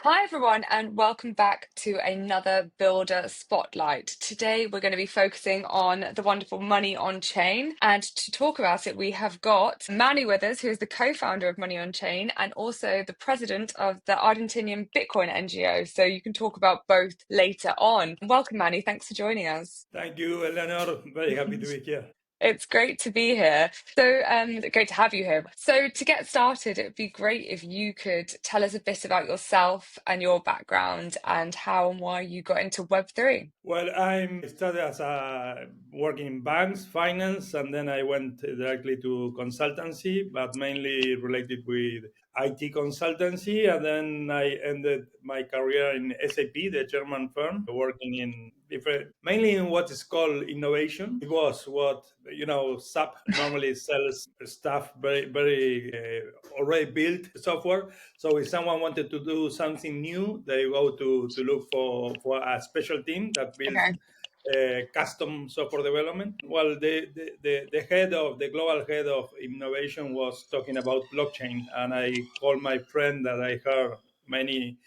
Hi, everyone, and welcome back to another Builder Spotlight. Today, we're going to be focusing on the wonderful Money on Chain. And to talk about it, we have got Manu with us, who is the co-founder of Money on Chain and also the president of the Argentinian Bitcoin NGO. So you can talk about both later on. Welcome, Manu. Thanks for joining us. Thank you, Eleanor. Very happy to be here. It's great to be here. So, great to have you here. So, to get started, it'd be great if you could tell us a bit about yourself and your background and how and why you got into Web3. Well, I started as working in banks, finance, and then I went directly to consultancy, but mainly related with IT consultancy. And then I ended my career in SAP, the German firm, working in mainly in what is called innovation. It was what, SAP normally sells stuff, very already built software. So if someone wanted to do something new, they go to look for a special team that builds Okay. custom software development. Well, the global head of innovation was talking about blockchain, and I called my friend that I heard many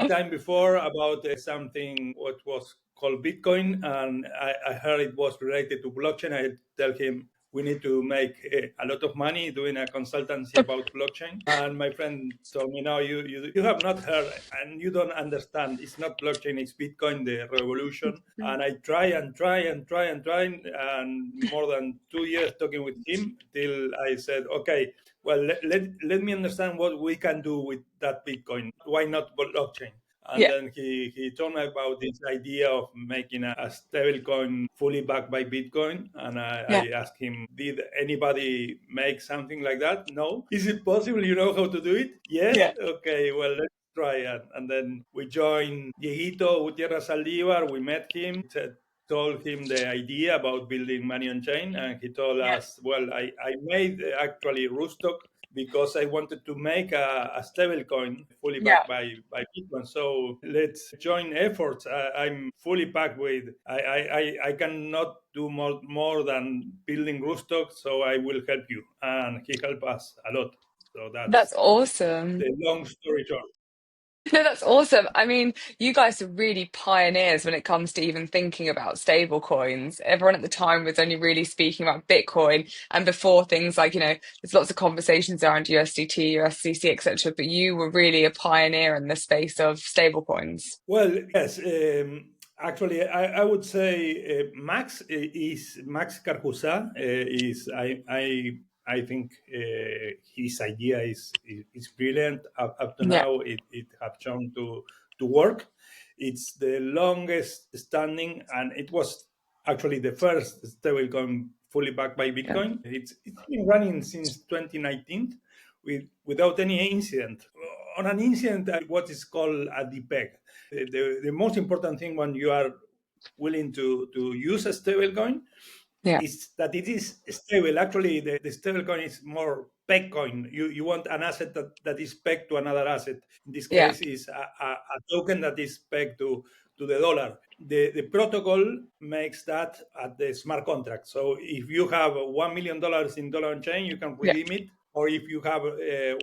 times before about something what was called Bitcoin, and I heard it was related to blockchain. I tell him we need to make a lot of money doing a consultancy about blockchain. And my friend told me, no, you have not heard and you don't understand. It's not blockchain, it's Bitcoin, the revolution. And I try and try and try and try, and more than 2 years talking with him till I said, okay, well, let me understand what we can do with that Bitcoin. Why not blockchain? And Yeah. then he told me about this idea of making a stable coin fully backed by Bitcoin. And Yeah. I asked him, did anybody make something like that? No. Is it possible? You know how to do it? Yes. Yeah. Okay, well, let's try it. And then we joined Dieguito Gutierrez Saldivar. We met him, told him the idea about building Money on Chain. And he told Yeah. us, well, I made actually Rootstock because I wanted to make a stable coin fully Yeah. backed by Bitcoin. So let's join efforts. I'm fully packed with, I cannot do more than building Rootstock, so I will help you. And he helped us a lot. So That's that's awesome. the long story short. No, that's awesome. I mean, you guys are really pioneers when it comes to even thinking about stable coins. Everyone at the time was only really speaking about Bitcoin, and before things like, there's lots of conversations around USDT, USDC, etc. But you were really a pioneer in the space of stable coins. Well, yes. Actually, I would say Max Carhusa I think his idea is brilliant. Up to Yeah, now, it have shown to work. It's the longest standing, and it was actually the first stablecoin fully backed by yeah, Bitcoin. It's been running since 2019 without any incident. On an incident, what is called a depeg. The most important thing when you are willing to use a stablecoin yeah, is that it is stable. Actually, the stablecoin is more peg coin. You want an asset that is pegged to another asset. In this yeah, case, is a token that is pegged to the dollar. The protocol makes that at the smart contract. So if you have $1 million in dollar on chain, you can yeah, redeem it. Or if you have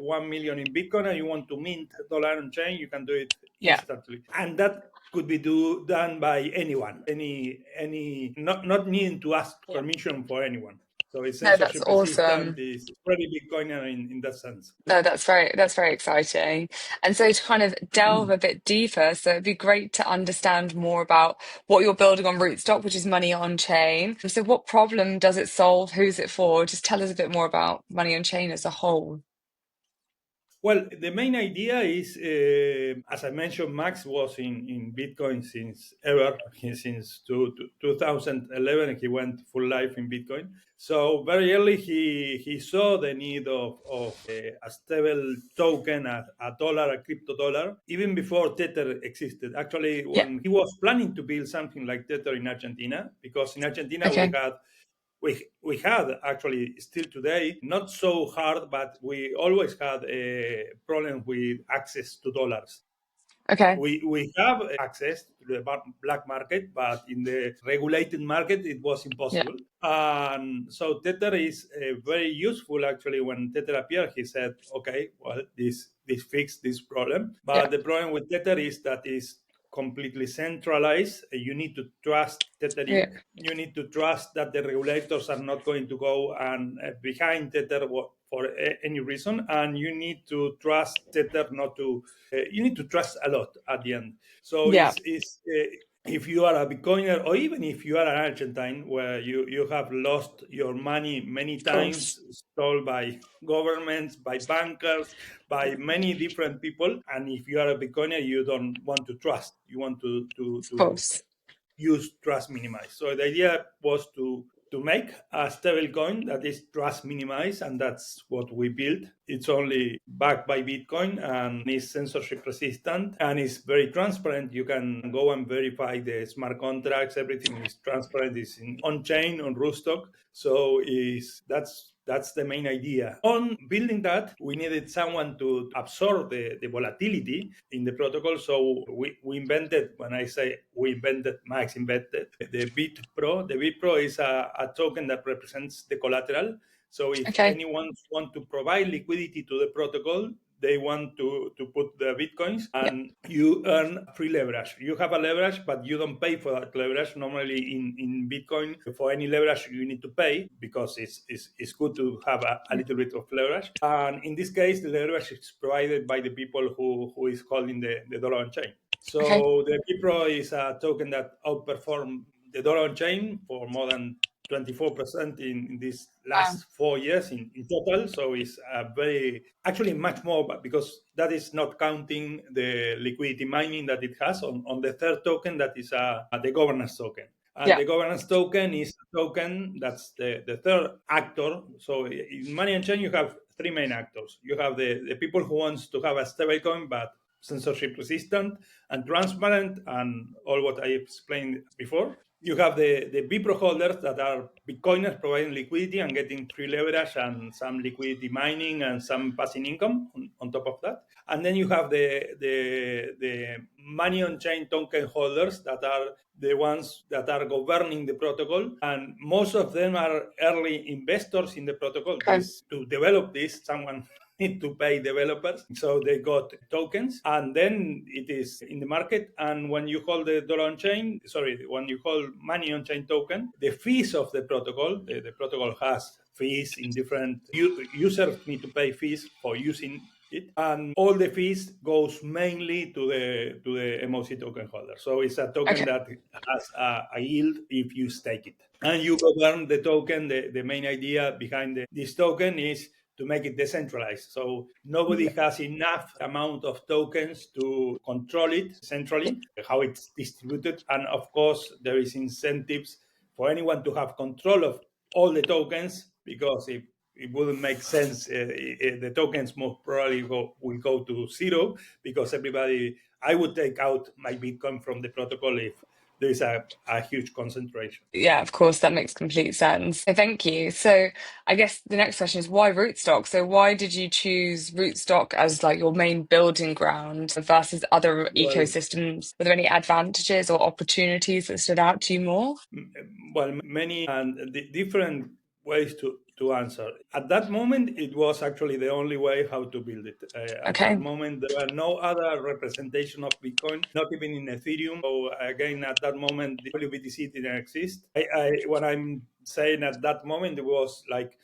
1 million in Bitcoin and you want to mint dollar on chain, you can do it yeah. instantly. And that could be done by anyone, any not needing to ask Yeah. permission for anyone. So it's No, that's censorship resistant. awesome. It's pretty Bitcoiner in that sense. No, that's very exciting. And so to kind of delve a bit deeper, so it'd be great to understand more about what you're building on Rootstock, which is Money on Chain. So what problem does it solve? Who's it for? Just tell us a bit more about Money on Chain as a whole. Well, the main idea is, as I mentioned, Max was in Bitcoin since ever, since 2011. He went full life in Bitcoin. So very early, he saw the need of a stable token, a dollar, a crypto dollar, even before Tether existed. Actually, Yeah. when he was planning to build something like Tether in Argentina, because in Argentina Okay. we had actually still today not so hard, but we always had a problem with access to dollars. Okay. We have access to the black market, but in the regulated market, it was impossible. And so Tether is very useful. Actually, when Tether appeared, he said, okay, well, this fixed this problem. But the problem with Tether is that it's completely centralized. You need to trust Tether Inc. You need to trust that the regulators are not going to go and behind Tether for any reason, and you need to trust Tether not to. You need to trust a lot at the end. So if you are a Bitcoiner, or even if you are an Argentine, where you have lost your money many times, stole by governments, by bankers, by many different people, and if you are a Bitcoiner, you don't want to trust. You want to use trust minimized. So the idea was to make a stable coin that is trust minimized, and that's what we built. It's only backed by Bitcoin and is censorship resistant and is very transparent. You can go and verify the smart contracts. Everything is transparent. It's on chain on Rootstock. So that's the main idea. On building that, we needed someone to absorb the volatility in the protocol. So we invented, when I say we invented, Max invented the Bit Pro. The Bit Pro is a token that represents the collateral. So if anyone wants to provide liquidity to the protocol, they want to put the Bitcoins, and you earn free leverage. You have a leverage, but you don't pay for that leverage. Normally in Bitcoin, for any leverage, you need to pay, because it's good to have a little bit of leverage. And in this case, the leverage is provided by the people who is holding the dollar on chain. So the BPRO is a token that outperformed the dollar on chain for more than 24% in these last 4 years in total. So it's actually much more, because that is not counting the liquidity mining that it has on the third token, that is the governance token. And the governance token is a token that's the third actor. So in MoneyOnChain, you have three main actors. You have the people who wants to have a stablecoin, but censorship resistant and transparent, and all what I explained before. You have the BPRO holders that are Bitcoiners providing liquidity and getting free leverage and some liquidity mining and some passive income on top of that. And then you have the MoneyOnChain token holders that are the ones that are governing the protocol. And most of them are early investors in the protocol. To develop this, someone need to pay developers. So they got tokens, and then it is in the market. And when you hold the dollar on chain, when you hold MoneyOnChain token, the fees of the protocol, the protocol has fees in different, users need to pay fees for using it, and all the fees goes mainly to the MOC token holder. So it's a token that has a yield if you stake it, and you govern the token. The main idea behind this token is to make it decentralized. So nobody has enough amount of tokens to control it centrally, how it's distributed. And of course, there is incentives for anyone to have control of all the tokens, because it wouldn't make sense. The tokens most probably will go to zero, because I would take out my Bitcoin from the protocol if there is a huge concentration. Yeah, of course, that makes complete sense. So thank you. So I guess the next question is, why Rootstock? So why did you choose Rootstock as like your main building ground versus other ecosystems? Were there any advantages or opportunities that stood out to you more? Well, many and different ways to answer. At that moment, it was actually the only way how to build it. At that moment, there were no other representation of Bitcoin, not even in Ethereum. So again, at that moment, the WBTC didn't exist. When I'm saying at that moment, it was like,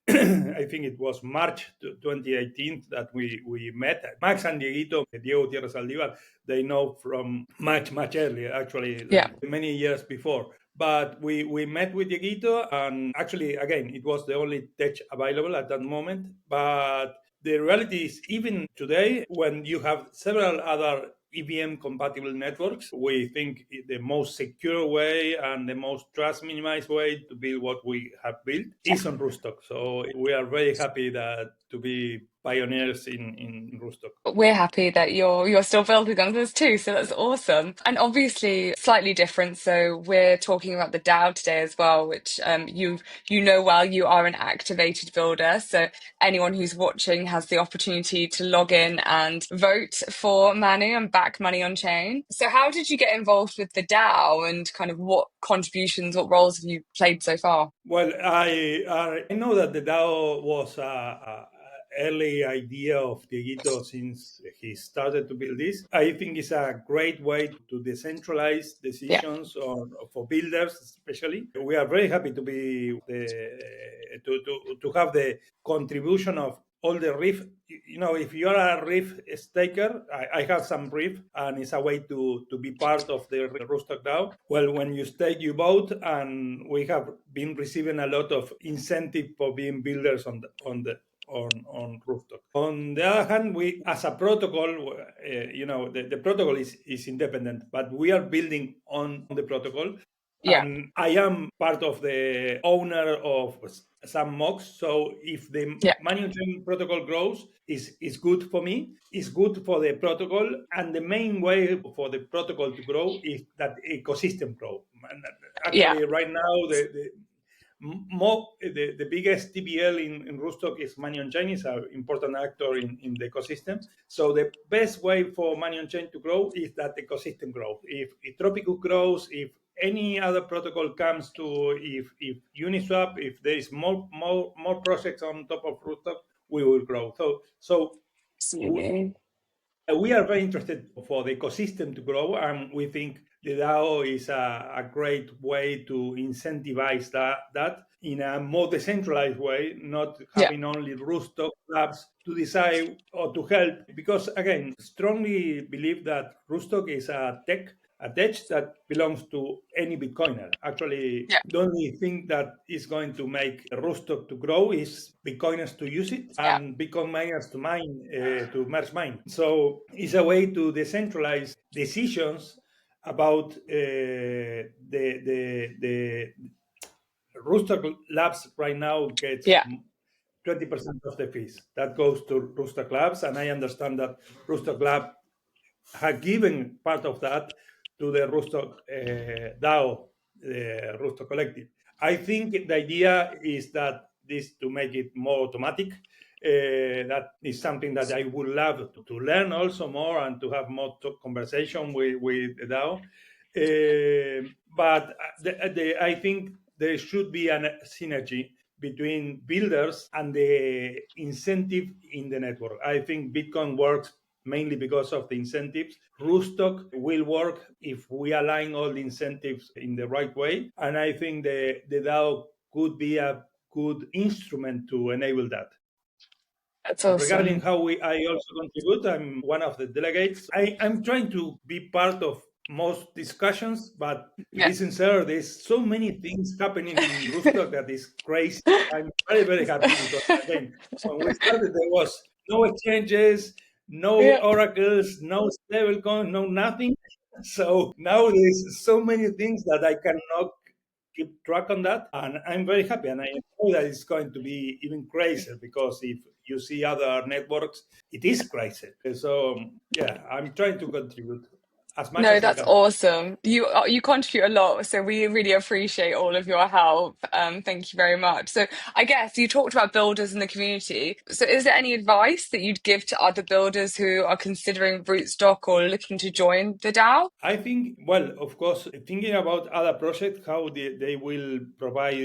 I think it was March 2018 that we met. Max and Diego Gutierrez Aldivar, they know from much earlier, actually, like many years before. But we met with Dieguito, and actually, again, it was the only tech available at that moment. But the reality is, even today, when you have several other EVM compatible networks, we think the most secure way and the most trust minimized way to build what we have built is on Rootstock. So we are very happy to be pioneers in Rootstock. We're happy that you're still building on this too, so that's awesome. And obviously slightly different. So we're talking about the DAO today as well, which you know well, you are an activated builder. So anyone who's watching has the opportunity to log in and vote for Manu and back Money on Chain. So how did you get involved with the DAO and kind of what contributions, what roles have you played so far? Well, I know that the DAO was a early idea of Dieguito since he started to build this. I think it's a great way to decentralize Yeah, decisions for builders, especially. We are very happy to be to have the contribution of all the RIF. You know, if you're a RIF staker, I have some RIF, and it's a way to be part of the Rootstock DAO. Well, when you stake, you vote, and we have been receiving a lot of incentive for being builders on Rootstock. On the other hand, we, as a protocol, the protocol is independent, but we are building on the protocol. yeah, And I am part of the owner of some mocks. So if the yeah, MoneyOnChain protocol grows, is good for me. It's good for the protocol. And the main way for the protocol to grow is that ecosystem grow. And yeah. actually, right now, the biggest TBL in Rootstock is MoneyOnChain, is an important actor in the ecosystem. So the best way for MoneyOnChain to grow is that ecosystem grows. If Tropicus grows, if any other protocol comes to, if Uniswap, if there is more projects on top of Rootstock, we will grow. So Absolutely. we are very interested for the ecosystem to grow, and we think the DAO is a great way to incentivize that in a more decentralized way, not Yeah, having only Rootstock labs to decide or to help. Because again, strongly believe that Rootstock is a tech that belongs to any Bitcoiner. Actually, yeah, the only thing that is going to make Rootstock to grow is Bitcoiners to use it yeah, and Bitcoin miners to merge mine. So it's a way to decentralize decisions about the Rootstock Labs right now gets yeah. 20% of the fees. That goes to Rootstock Labs, and I understand that Rootstock Lab had given part of that to the Rootstock DAO, the Rootstock Collective. I think the idea is that this to make it more automatic. That is something that I would love to learn also more and to have more conversation with the DAO. But I think there should be a synergy between builders and the incentive in the network. I think Bitcoin works mainly because of the incentives. Rootstock will work if we align all the incentives in the right way. And I think the DAO could be a good instrument to enable that. That's Regarding awesome. how I also contribute, I'm one of the delegates. I'm trying to be part of most discussions, but to Yeah. be sincere, there's so many things happening in Rootstock that is crazy. I'm very, very happy because, again, when we started, there was no exchanges, no Yeah. oracles, no stablecoin, no nothing. So now there's so many things that I cannot keep track on that, and I'm very happy, and I know that it's going to be even crazier because if you see other networks, it is crazy. So yeah, I'm trying to contribute as much No, as I that's can. awesome. You contribute a lot, so we really appreciate all of your help. Thank you very much. So I guess you talked about builders in the community. So is there any advice that you'd give to other builders who are considering Rootstock or looking to join the DAO? I think, well, of course, thinking about other projects, how they will provide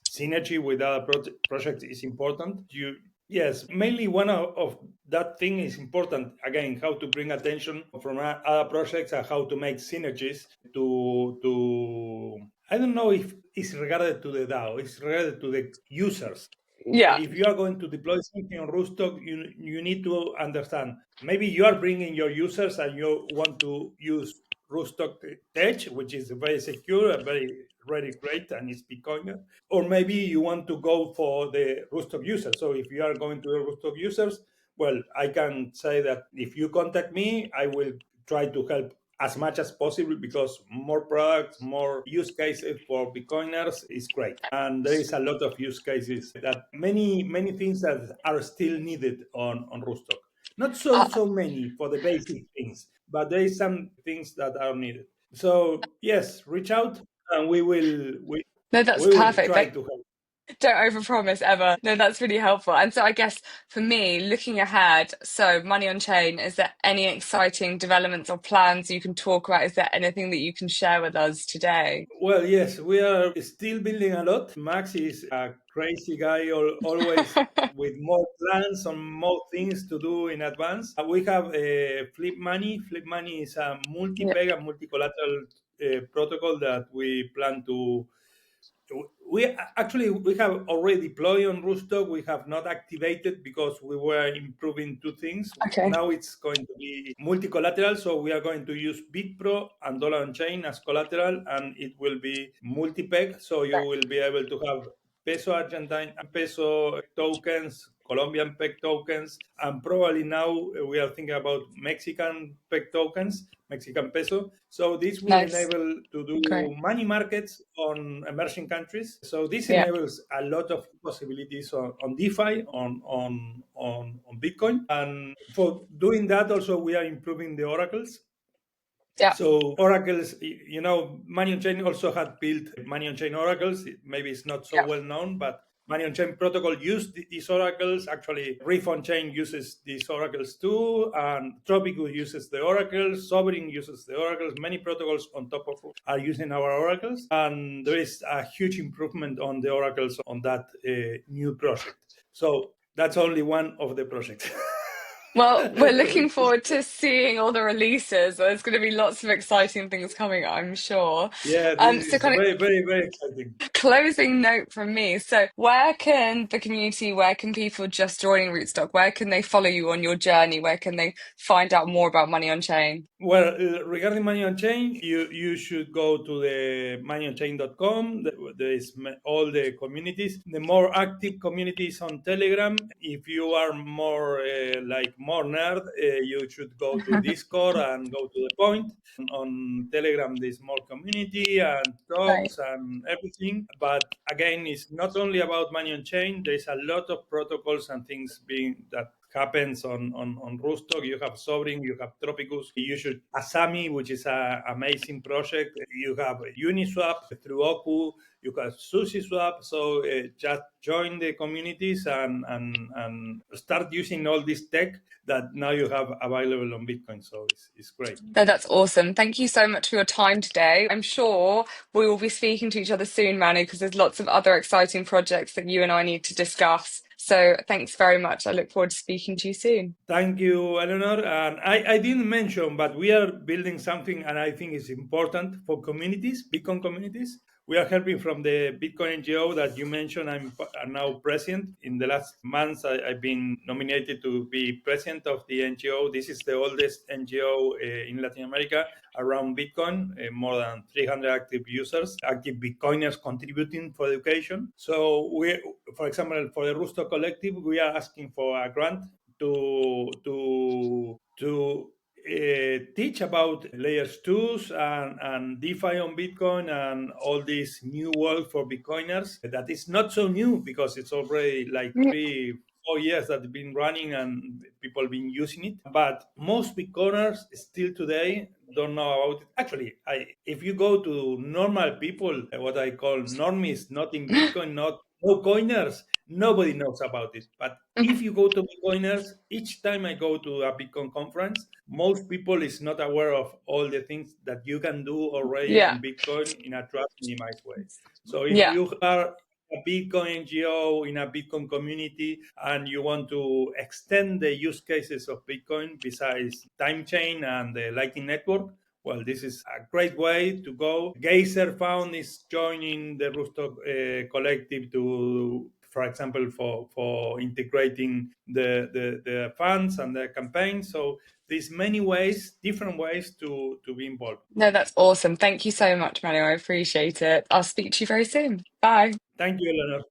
synergy with other projects is important. Yes, mainly one of that thing is important. Again, how to bring attention from other projects and how to make synergies to. I don't know if it's regarded to the DAO. It's regarded to the users. Yeah, If you are going to deploy something on Rootstock, you need to understand. Maybe you are bringing your users and you want to use Rootstock Tech, which is very secure and very great, and it's Bitcoin. Or maybe you want to go for the Rootstock users. So if you are going to the Rootstock users, well, I can say that if you contact me, I will try to help as much as possible, because more products, more use cases for Bitcoiners is great. And there is a lot of use cases that many things that are still needed on Rootstock. Not so many for the basic things, but there is some things that are needed. So yes, reach out and No, that's we will perfect. try Like, to help. don't overpromise ever. No, that's really helpful. And so I guess for me, looking ahead, so Money on Chain, is there any exciting developments or plans you can talk about? Is there anything that you can share with us today? Well, yes, we are still building a lot. Max is a crazy guy, always with more plans on more things to do in advance. We have Flip Money. Flip Money is a Yeah. multi-peg and multi-collateral protocol that we plan to. We have already deployed on Rootstock. We have not activated because we were improving two things. Okay. Now it's going to be multi-collateral, so we are going to use BitPro and Dollar on Chain as collateral, and it will be multi-peg, so you Right. will be able to have peso Argentine peso tokens, Colombian peg tokens, and probably now we are thinking about Mexican peg tokens, Mexican peso. So this will Nice. enable to Great. do money markets on emerging countries. So this Yeah. enables a lot of possibilities on DeFi, on Bitcoin. And for doing that, also we are improving the oracles. Yeah. So oracles, MoneyOnChain also had built MoneyOnChain oracles. Maybe it's not so Yeah. well known, but MoneyOnChain protocol used these oracles. Actually, Reef on Chain uses these oracles too, and Tropico uses the oracles. Sovereign uses the oracles. Many protocols on top of are using our oracles, and there is a huge improvement on the oracles on that new project. So that's only one of the projects. Well, we're looking forward to seeing all the releases. There's going to be lots of exciting things coming, I'm sure. Yeah, this So is kind of very, very, very exciting. closing note from me. So where can the community, where can people just joining Rootstock, where can they follow you on your journey? Where can they find out more about Money on Chain? Well, regarding Money on Chain, you should go to the moneyonchain.com. There is all the communities. The more active communities on Telegram. If you are more more nerd, you should go to Discord and go to the point. On Telegram, there's more community and Right. talks and everything. But again, it's not only about Money on Chain. There's a lot of protocols and things being that happens on Rootstock. You have Sovereign, you have Tropicus, you should Asami, which is an amazing project. You have Uniswap through Oku, you have SushiSwap. So just join the communities and start using all this tech that now you have available on Bitcoin. So it's great. No, that's awesome. Thank you so much for your time today. I'm sure we will be speaking to each other soon, Manu, because there's lots of other exciting projects that you and I need to discuss. So thanks very much. I look forward to speaking to you soon. Thank you, Eleanor. And I didn't mention, but we are building something, and I think it's important for communities, Bitcoin communities. We are helping from the Bitcoin NGO that you mentioned. I'm now president. In the last months, I've been nominated to be president of the NGO. This is the oldest NGO in Latin America around Bitcoin, more than 300 active users, active Bitcoiners contributing for education. So for example, for the Rootstock Collective, we are asking for a grant to teach about layers 2s and DeFi on Bitcoin and all this new world for Bitcoiners that is not so new because it's already like Mm. 3-4 years that it's been running and people been using it. But most Bitcoiners still today don't know about it. Actually, if you go to normal people, what I call normies, not in Bitcoin, not no coiners, nobody knows about it. But if you go to Bitcoiners, each time I go to a Bitcoin conference, most people is not aware of all the things that you can do already Yeah. on Bitcoin in a trust minimized way. So if Yeah. you are a Bitcoin NGO in a Bitcoin community and you want to extend the use cases of Bitcoin besides time chain and the Lightning Network, well, this is a great way to go. Geyser Found is joining the Rootstock Collective to, for example, for integrating the funds and the campaign. So there's many ways, different ways to be involved. No, that's awesome. Thank you so much, Manu. I appreciate it. I'll speak to you very soon. Bye. Thank you, Eleanor.